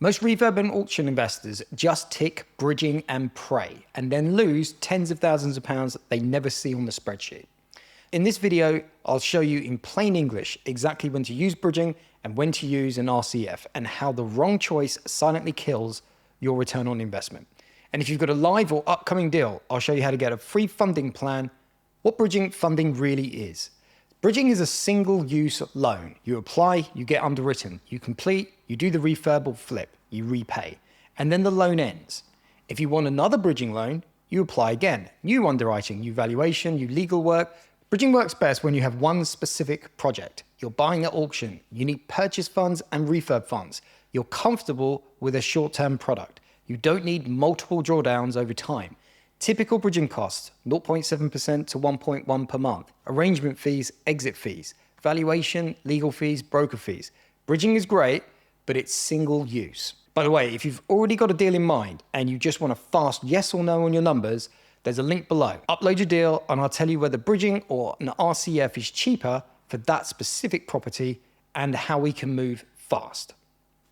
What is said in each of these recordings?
Most refurb and auction investors just tick bridging and pray, and then lose tens of thousands of pounds that they never see on the spreadsheet. In this video, I'll show you in plain English exactly when to use bridging and when to use an RCF, and how the wrong choice silently kills your return on investment. And if you've got a live or upcoming deal, I'll show you how to get a free funding plan, what bridging funding really is. Bridging is a single-use loan. You apply, you get underwritten, you complete, you do the refurb or flip, you repay, and then the loan ends. If you want another bridging loan, you apply again. New underwriting, new valuation, new legal work. Bridging works best when you have one specific project. You're buying at auction, you need purchase funds and refurb funds. You're comfortable with a short-term product. You don't need multiple drawdowns over time. Typical bridging costs, 0.7% to 1.1% per month. Arrangement fees, exit fees, valuation, legal fees, broker fees. Bridging is great, but it's single use. By the way, if you've already got a deal in mind and you just want a fast yes or no on your numbers, there's a link below. Upload your deal and I'll tell you whether bridging or an RCF is cheaper for that specific property and how we can move fast.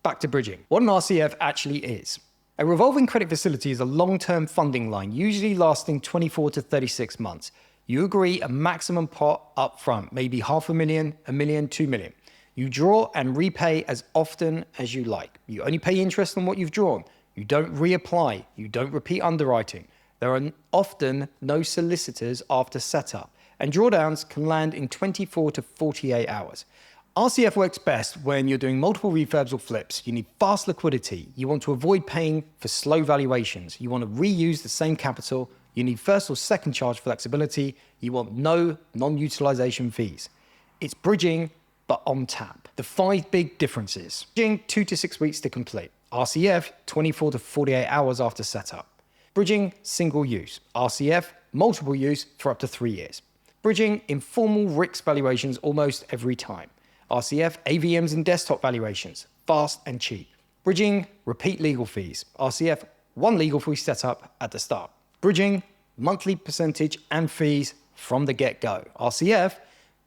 Back to bridging. What an RCF actually is. A revolving credit facility is a long-term funding line, usually lasting 24 to 36 months. You agree a maximum pot up front, maybe $500,000, $1 million, $2 million. You draw and repay as often as you like. You only pay interest on what you've drawn. You don't reapply. You don't repeat underwriting. There are often no solicitors after setup, and drawdowns can land in 24 to 48 hours. RCF works best when you're doing multiple refurbs or flips. You need fast liquidity. You want to avoid paying for slow valuations. You want to reuse the same capital. You need first or second charge flexibility. You want no non-utilization fees. It's bridging, but on tap. The 5 big differences. Bridging, 2 to 6 weeks to complete. RCF, 24 to 48 hours after setup. Bridging, single use. RCF, multiple use for up to 3 years. Bridging, informal RICS valuations almost every time. RCF, AVMs and desktop valuations, fast and cheap. Bridging, repeat legal fees. RCF, one legal fee setup at the start. Bridging, monthly percentage and fees from the get-go. RCF,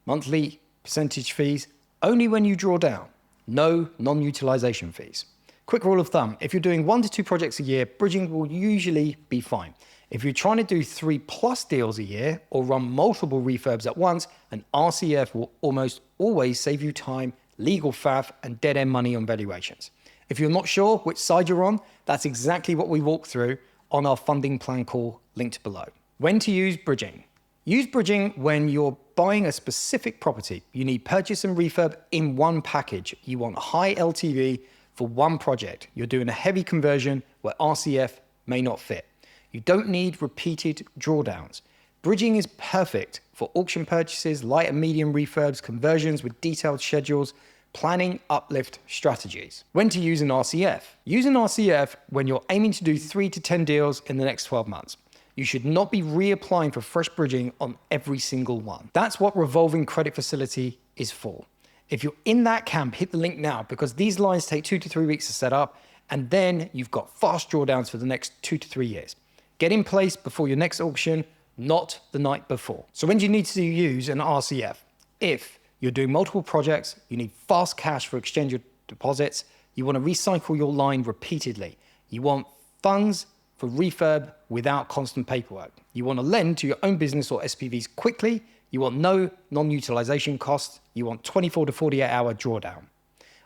monthly percentage fees only when you draw down. No non-utilization fees. Quick rule of thumb, if you're doing 1 to 2 projects a year, bridging will usually be fine. If you're trying to do 3+ deals a year or run multiple refurbs at once, an RCF will almost always save you time, legal faff, and dead-end money on valuations. If you're not sure which side you're on, that's exactly what we walk through on our funding plan call linked below. When to use bridging. Use bridging when you're buying a specific property. You need purchase and refurb in one package. You want high LTV for one project. You're doing a heavy conversion where RCF may not fit. You don't need repeated drawdowns. Bridging is perfect for auction purchases, light and medium refurbs, conversions with detailed schedules, planning uplift strategies. When to use an RCF? Use an RCF when you're aiming to do 3 to 10 deals in the next 12 months. You should not be reapplying for fresh bridging on every single one. That's what revolving credit facility is for. If you're in that camp, hit the link now, because these lines take 2 to 3 weeks to set up, and then you've got fast drawdowns for the next 2 to 3 years. Get in place before your next auction, not the night before. So when do you need to use an RCF? If you're doing multiple projects, you need fast cash for exchange your deposits, you want to recycle your line repeatedly, you want funds for refurb without constant paperwork, you want to lend to your own business or SPVs quickly, you want no non-utilization costs, you want 24 to 48 hour drawdown.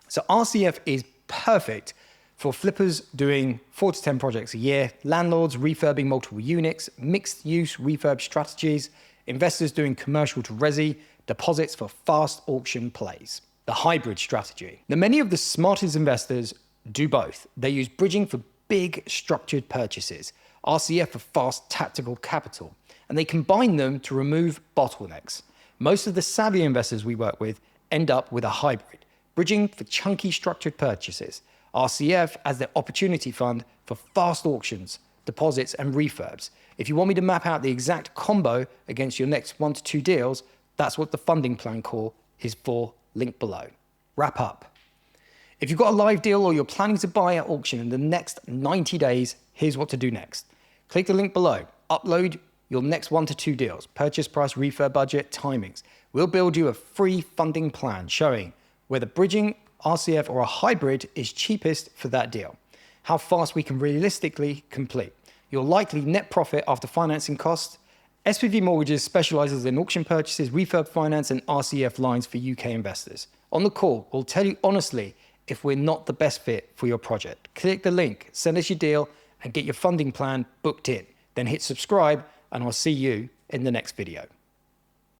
So RCF is perfect for flippers doing 4 to 10 projects a year, landlords refurbing multiple units, mixed-use refurb strategies, investors doing commercial to resi, deposits for fast auction plays. The hybrid strategy. Now, many of the smartest investors do both. They use bridging for big structured purchases, RCF for fast tactical capital, and they combine them to remove bottlenecks. Most of the savvy investors we work with end up with a hybrid, bridging for chunky structured purchases, RCF as their opportunity fund for fast auctions, deposits, and refurbs. If you want me to map out the exact combo against your next 1 to 2 deals, that's what the funding plan call is for, link below. Wrap up. If you've got a live deal or you're planning to buy at auction in the next 90 days, here's what to do next. Click the link below, upload your next 1 to 2 deals, purchase price, refurb budget, timings. We'll build you a free funding plan showing whether bridging RCF, or a hybrid is cheapest for that deal. How fast we can realistically complete. Your likely net profit after financing costs. SPV Mortgages specializes in auction purchases, refurb finance, and RCF lines for UK investors. On the call, we'll tell you honestly if we're not the best fit for your project. Click the link, send us your deal, and get your funding plan booked in. Then hit subscribe, and I'll see you in the next video.